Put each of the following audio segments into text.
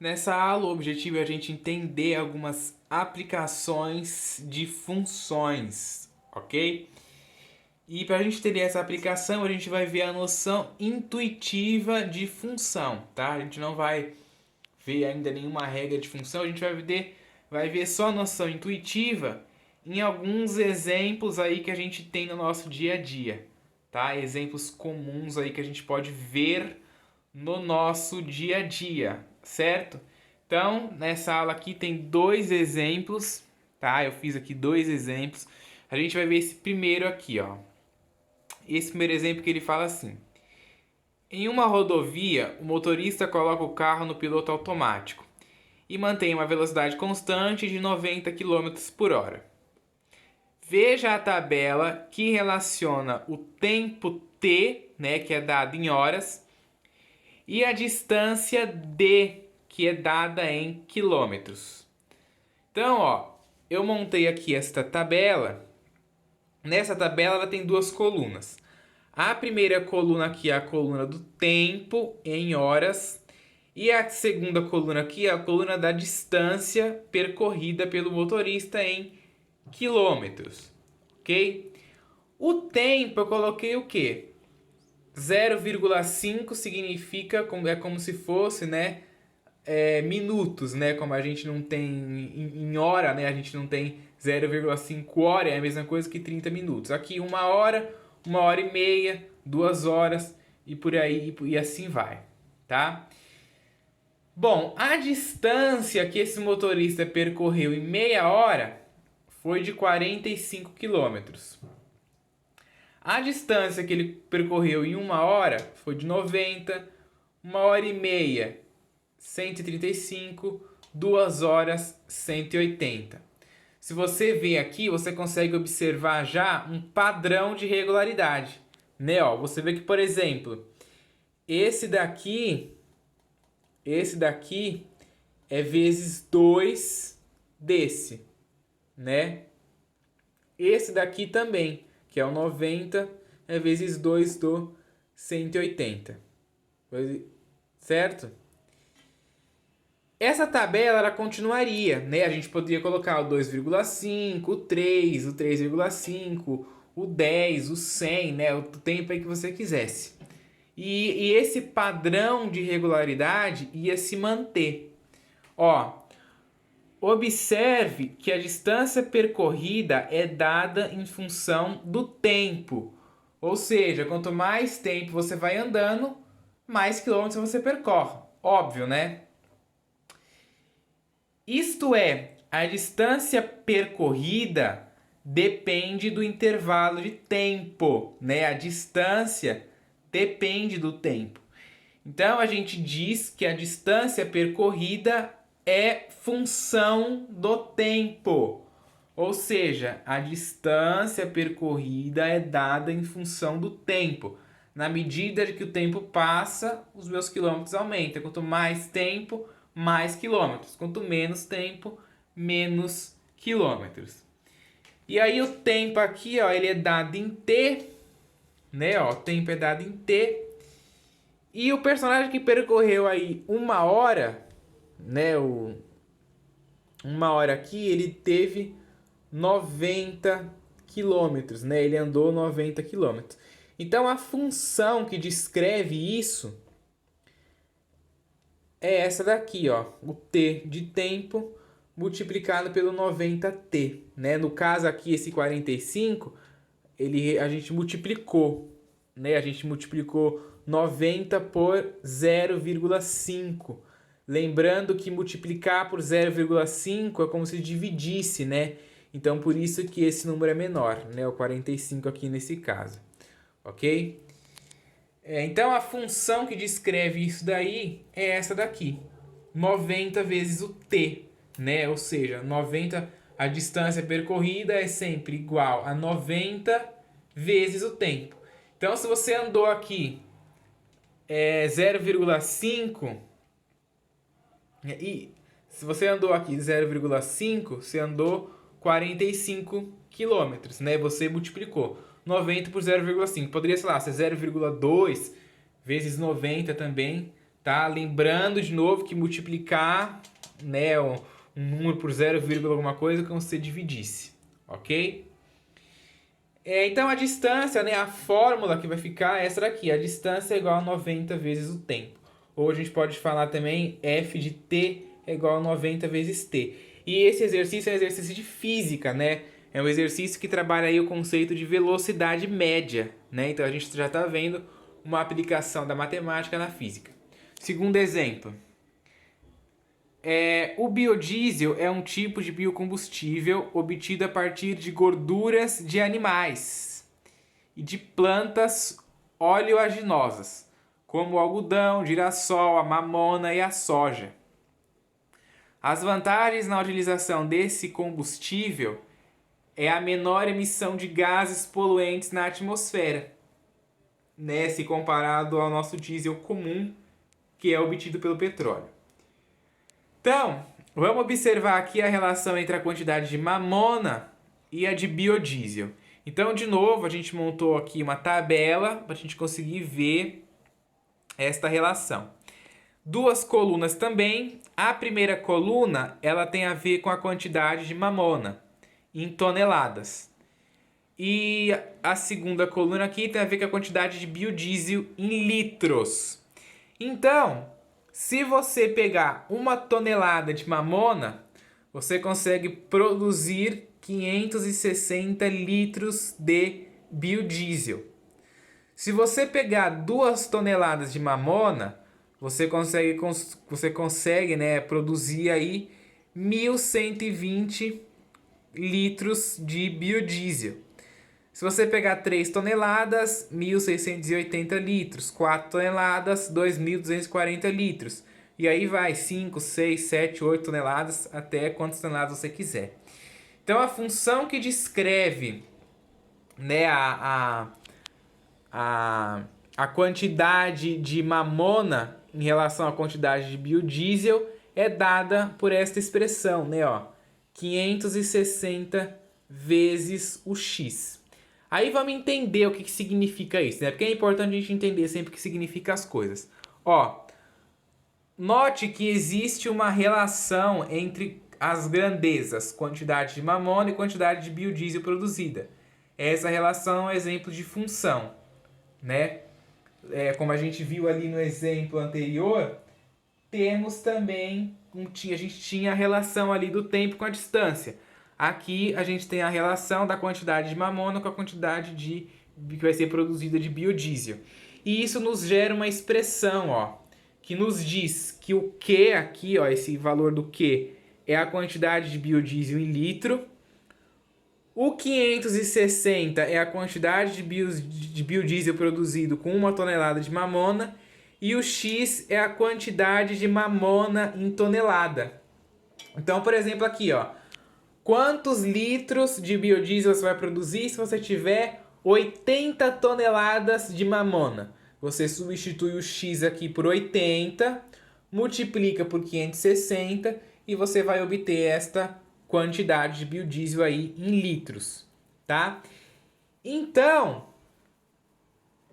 Nessa aula, o objetivo é a gente entender algumas aplicações de funções, ok? E para a gente entender essa aplicação, a gente vai ver a noção intuitiva de função, tá? A gente não vai ver ainda nenhuma regra de função, a gente vai ver só a noção intuitiva em alguns exemplos aí que a gente tem no nosso dia a dia, tá? Exemplos comuns aí que a gente pode ver no nosso dia a dia, certo? Então, nessa aula aqui tem dois exemplos, tá? Eu fiz aqui dois exemplos. A gente vai ver esse primeiro aqui, ó. Esse primeiro exemplo que ele fala assim: em uma rodovia, o motorista coloca o carro no piloto automático e mantém uma velocidade constante de 90 quilômetros por hora. Veja a tabela que relaciona o tempo t, né, que é dado em horas, e a distância d, que é dada em quilômetros. Então, ó, eu montei aqui esta tabela. Nessa tabela ela tem duas colunas. A primeira coluna aqui é a coluna do tempo em horas e a segunda coluna aqui é a coluna da distância percorrida pelo motorista em quilômetros, ok? O tempo eu coloquei o quê? 0,5 significa, é como se fosse, né, minutos, né? Como a gente não tem em hora, né? A gente não tem 0,5 hora, é a mesma coisa que 30 minutos. Aqui 1 hora e meia, 2 horas e por aí e assim vai, tá? Bom, a distância que esse motorista percorreu em meia hora foi de 45 quilômetros. A distância que ele percorreu em 1 hora foi de 90, 1 hora e meia, 135, 2 horas, 180. Se você ver aqui, você consegue observar já um padrão de regularidade, né? Ó, você vê que, por exemplo, esse daqui é vezes 2 desse, né? Esse daqui também, que é o 90, é vezes 2 do 180. Certo? Essa tabela ela continuaria, né? A gente poderia colocar o 2,5, o 3, o 3,5, o 10, o 100, né? O tempo aí que você quisesse. E esse padrão de regularidade ia se manter. Ó, observe que a distância percorrida é dada em função do tempo. Ou seja, quanto mais tempo você vai andando, mais quilômetros você percorre. Óbvio, né? Isto é, a distância percorrida depende do intervalo de tempo, né? A distância depende do tempo. Então a gente diz que a distância percorrida é função do tempo. Ou seja, a distância percorrida é dada em função do tempo. Na medida que o tempo passa, os meus quilômetros aumentam. Quanto mais tempo, mais quilômetros. Quanto menos tempo, menos quilômetros. E aí o tempo aqui, ó, ele é dado em t, né? Ó, o tempo é dado em t. E o personagem que percorreu aí 1 hora, né? 1 hora aqui, ele teve 90 quilômetros, né? Ele andou 90 quilômetros. Então a função que descreve isso é essa daqui, ó, o t de tempo multiplicado pelo 90t, né? No caso aqui esse 45, a gente multiplicou, né? A gente multiplicou 90 por 0,5. Lembrando que multiplicar por 0,5 é como se dividisse, né? Então por isso que esse número é menor, né? O 45 aqui nesse caso, ok? Então a função que descreve isso daí é essa daqui, 90 vezes o t, né? Ou seja, 90, a distância percorrida é sempre igual a 90 vezes o tempo. Então se você andou aqui 0,5 e se você andou aqui 0,5, você andou 45 quilômetros, né? Você multiplicou 90 por 0,5. Poderia, sei lá, ser 0,2 vezes 90 também, tá? Lembrando de novo que multiplicar, né, um número por 0, alguma coisa, como se você dividisse, ok? Então a distância, né, a fórmula que vai ficar é essa daqui. A distância é igual a 90 vezes o tempo. Ou a gente pode falar também f de t é igual a 90 vezes t. E esse exercício é um exercício de física, né? É um exercício que trabalha aí o conceito de velocidade média, né? Então a gente já está vendo uma aplicação da matemática na física. Segundo exemplo. O biodiesel é um tipo de biocombustível obtido a partir de gorduras de animais e de plantas oleaginosas, como o algodão, girassol, a mamona e a soja. As vantagens na utilização desse combustível é a menor emissão de gases poluentes na atmosfera, né, se comparado ao nosso diesel comum, que é obtido pelo petróleo. Então, vamos observar aqui a relação entre a quantidade de mamona e a de biodiesel. Então, de novo, a gente montou aqui uma tabela para a gente conseguir ver esta relação. Duas colunas também. A primeira coluna, ela tem a ver com a quantidade de mamona em toneladas. E a segunda coluna aqui tem a ver com a quantidade de biodiesel em litros. Então, se você pegar 1 tonelada de mamona, você consegue produzir 560 litros de biodiesel. Se você pegar 2 toneladas de mamona, você consegue, né, produzir aí 1.120 litros de biodiesel. Se você pegar 3 toneladas, 1.680 litros. 4 toneladas, 2.240 litros. E aí vai 5, 6, 7, 8 toneladas, até quantas toneladas você quiser. Então a função que descreve, né, a quantidade de mamona em relação à quantidade de biodiesel é dada por esta expressão, né, ó, 560 vezes o x. Aí vamos entender o que significa isso, né? Porque é importante a gente entender sempre o que significa as coisas. Ó, note que existe uma relação entre as grandezas, quantidade de mamona e quantidade de biodiesel produzida. Essa relação é um exemplo de função, né? Como a gente viu ali no exemplo anterior, temos também, a gente tinha a relação ali do tempo com a distância. Aqui a gente tem a relação da quantidade de mamona com a quantidade que vai ser produzida de biodiesel. E isso nos gera uma expressão, ó, que nos diz que o Q aqui, ó, esse valor do Q é a quantidade de biodiesel em litro. O 560 é a quantidade de biodiesel produzido com 1 tonelada de mamona. E o X é a quantidade de mamona em tonelada. Então, por exemplo, aqui, ó, quantos litros de biodiesel você vai produzir se você tiver 80 toneladas de mamona? Você substitui o X aqui por 80, multiplica por 560 e você vai obter esta quantidade de biodiesel aí em litros, tá? Então,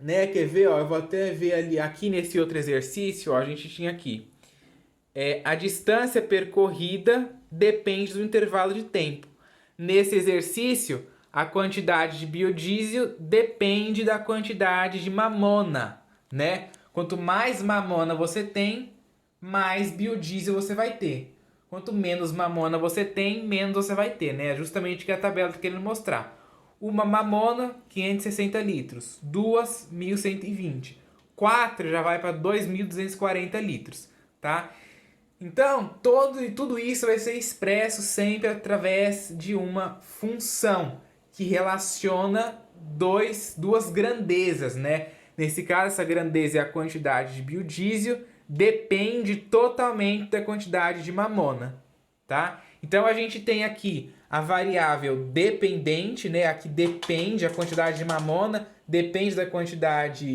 né, quer ver, ó, eu vou até ver ali, aqui nesse outro exercício, ó, a gente tinha aqui, a distância percorrida depende do intervalo de tempo. Nesse exercício, a quantidade de biodiesel depende da quantidade de mamona, né? Quanto mais mamona você tem, mais biodiesel você vai ter. Quanto menos mamona você tem, menos você vai ter, né? Justamente o que a tabela está querendo mostrar. Uma mamona, 560 litros. 2, 1.120. 4 já vai para 2.240 litros, tá? Então, tudo isso vai ser expresso sempre através de uma função que relaciona duas grandezas, né? Nesse caso, essa grandeza é a quantidade de biodiesel, depende totalmente da quantidade de mamona, tá? Então, a gente tem aqui a variável dependente, né? Aqui depende a quantidade de mamona, depende da quantidade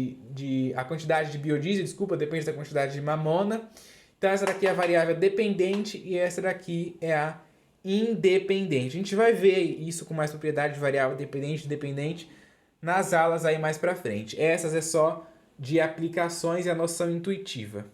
de biodiesel, desculpa, depende da quantidade de mamona. Então, essa daqui é a variável dependente e essa daqui é a independente. A gente vai ver isso com mais propriedade de variável dependente e independente nas aulas aí mais pra frente. Essas é só de aplicações e a noção intuitiva.